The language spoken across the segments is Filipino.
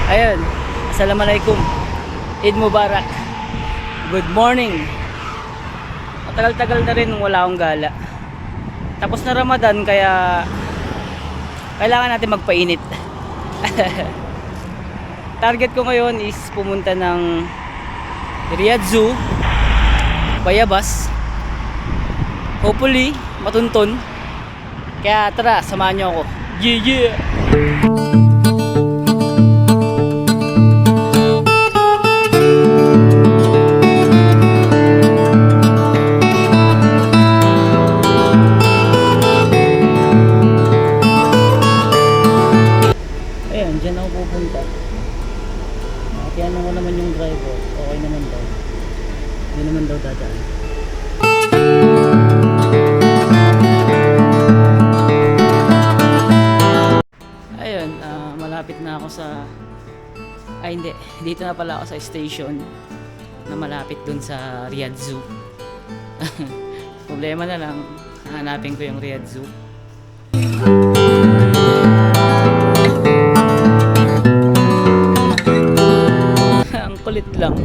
Ayun, Assalamualaikum. Eid Mubarak. Good morning. Matagal-tagal na rin nung wala akong gala. Tapos na Ramadan kaya kailangan natin magpainit. Target ko ngayon is pumunta ng Riyadh Zoo, Bayabas. Hopefully, matuntun. Kaya tara, samahan nyo ako. Yeah! Ayan, dyan ako pupunta. Kaya ko naman yung driver. Okay naman daw. Hindi naman daw dadaan. Ayun, malapit na ako sa... Ay hindi, dito na pala ako sa station na malapit dun sa Riyadh Zoo. Problema na lang, hanapin ko yung Riyadh Zoo. Ang kulit lang.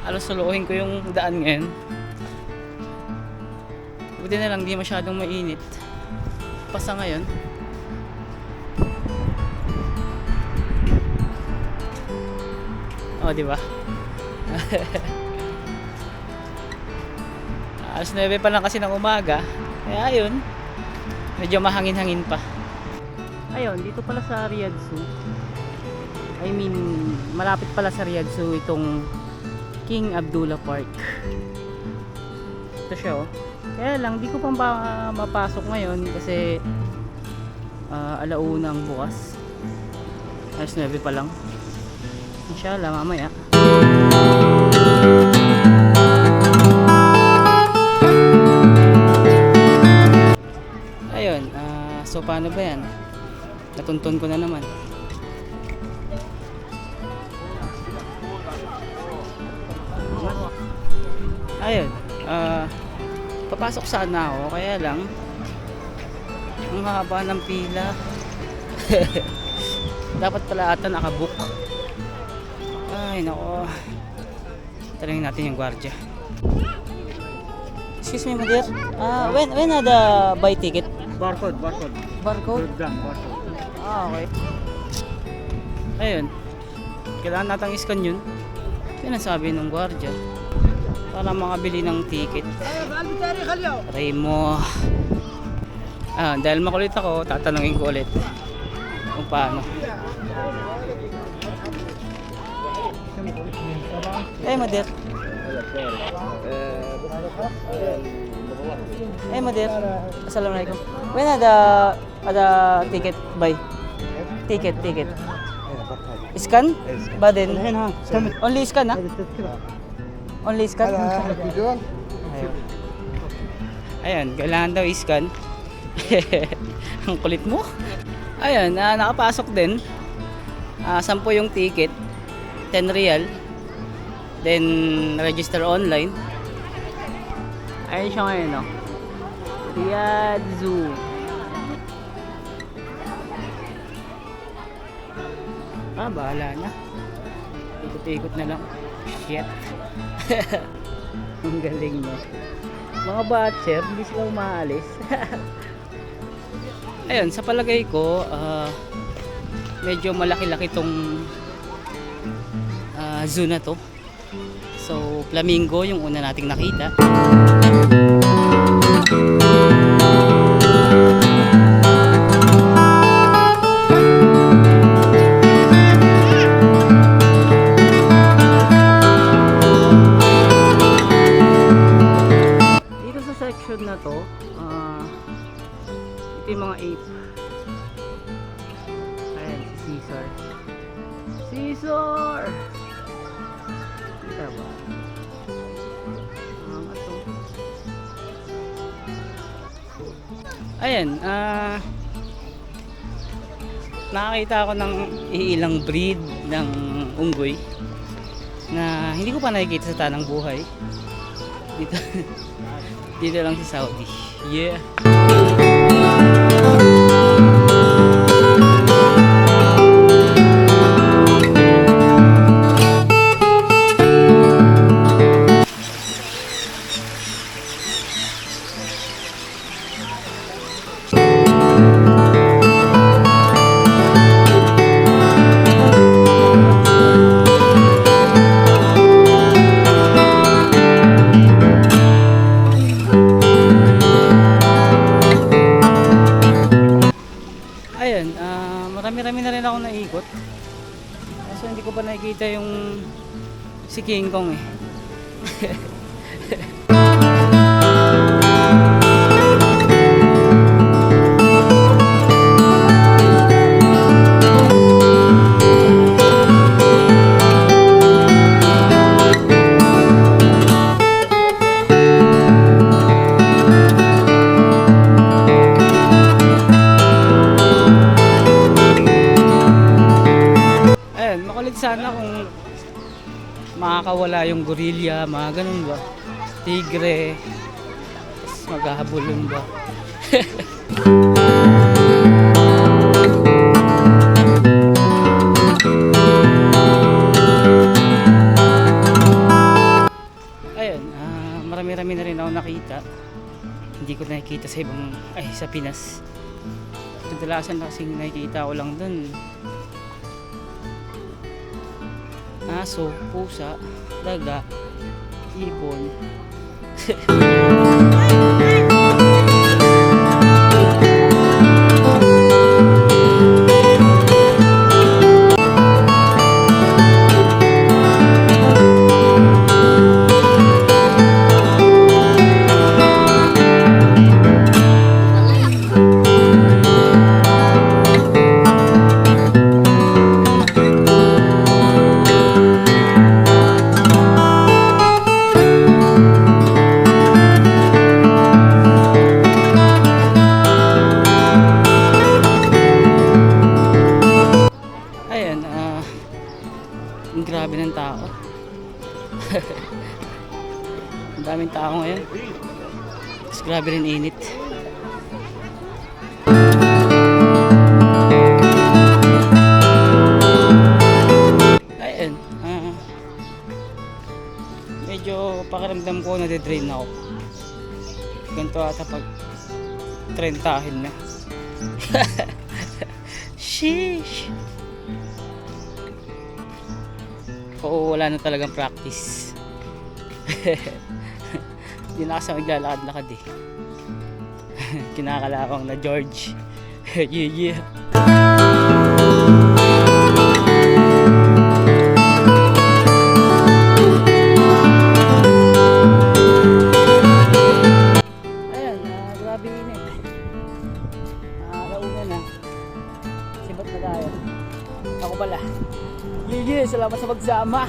Alos suluhin ko yung daan ngayon. Buti na lang, di masyadong mainit. Pasa ngayon. Oh, di ba? Alas 9 pa lang kasi ng umaga. Kaya ayun, medyo mahangin-hangin pa. Ayun, dito pala sa Riyadh Zoo. I mean, malapit pala sa Riyadh Zoo itong King Abdullah Park. Ito siya oh. Kaya lang, di ko pa mapasok ngayon kasi alauna ang bukas. Alas 9 pa lang. Inshallah, mamaya. Ayun, so paano ba yan? Natuntun ko na naman. Ayun, papasok sana ako, kaya lang ang haba ng pila. Dapat pala ata nakabook. Ay nako, tanungin natin yung gwardiya. Excuse me, mother. When are the buy ticket? Barcode. Barcode? Barcode. Okay. Ayun, kailangan natang iskan yun. Yan ang sabi ng gwardiya para makabili ng ticket. Try mo. Dahil makulit ako, tatanungin ko ulit kung paano. Mother. Mother. Assalamualaikum. When are the ticket buy? Ticket. Scan? Badin. Only scan ha? Only scan? Ayan, kailangan daw i-scan. Ang kulit mo. Ayan, nakapasok din. 10 yung ticket. 10 real. Then, register online. Ayun siya ngayon, no? Riyadh Zoo. Bahala na. Ikot-ikot na lang. Shit. Ang galing, no? Mga batcher, hindi sila umaalis. Ayun, sa palagay ko, medyo malaki-laki tong zoo na to. So, flamingo yung una nating nakita. Dito sa section na to, ito yung mga ape. Ayan, si Caesar! Kita ba? Ayan, nakakita ako ng ilang breed ng unggoy na hindi ko pa nakikita sa tanang buhay. Dito lang sa Saudi. Yeah. marami-rami na rin ako naikot. Kaso hindi ko pa nakikita yung si King Kong eh. Makulit sana kung makakawala yung gorilla, mga ganun ba, tigre, tapos maghahabulin ba. Ayun, marami-rami na rin ako nakita, hindi ko nakikita sa ibang, sa Pinas. Kadalasan kasing nakikita ko lang dun aso, pusa, daga, ibon. Grabe ng tao. Ang daming tao ngayon. Mas grabe rin init. Ayun. Medyo pakiramdam ko nade-drain ako. Ganito ata pag 30 na. Sheesh. Oo, wala na talagang practice. Hindi na kasi maglalakad-lakad eh. Kinakalawang na George. Yeah. Ayan, grabe init. Alauna na. Sibat na tayo. Ako pala. Yeah, salamat sa pagsama.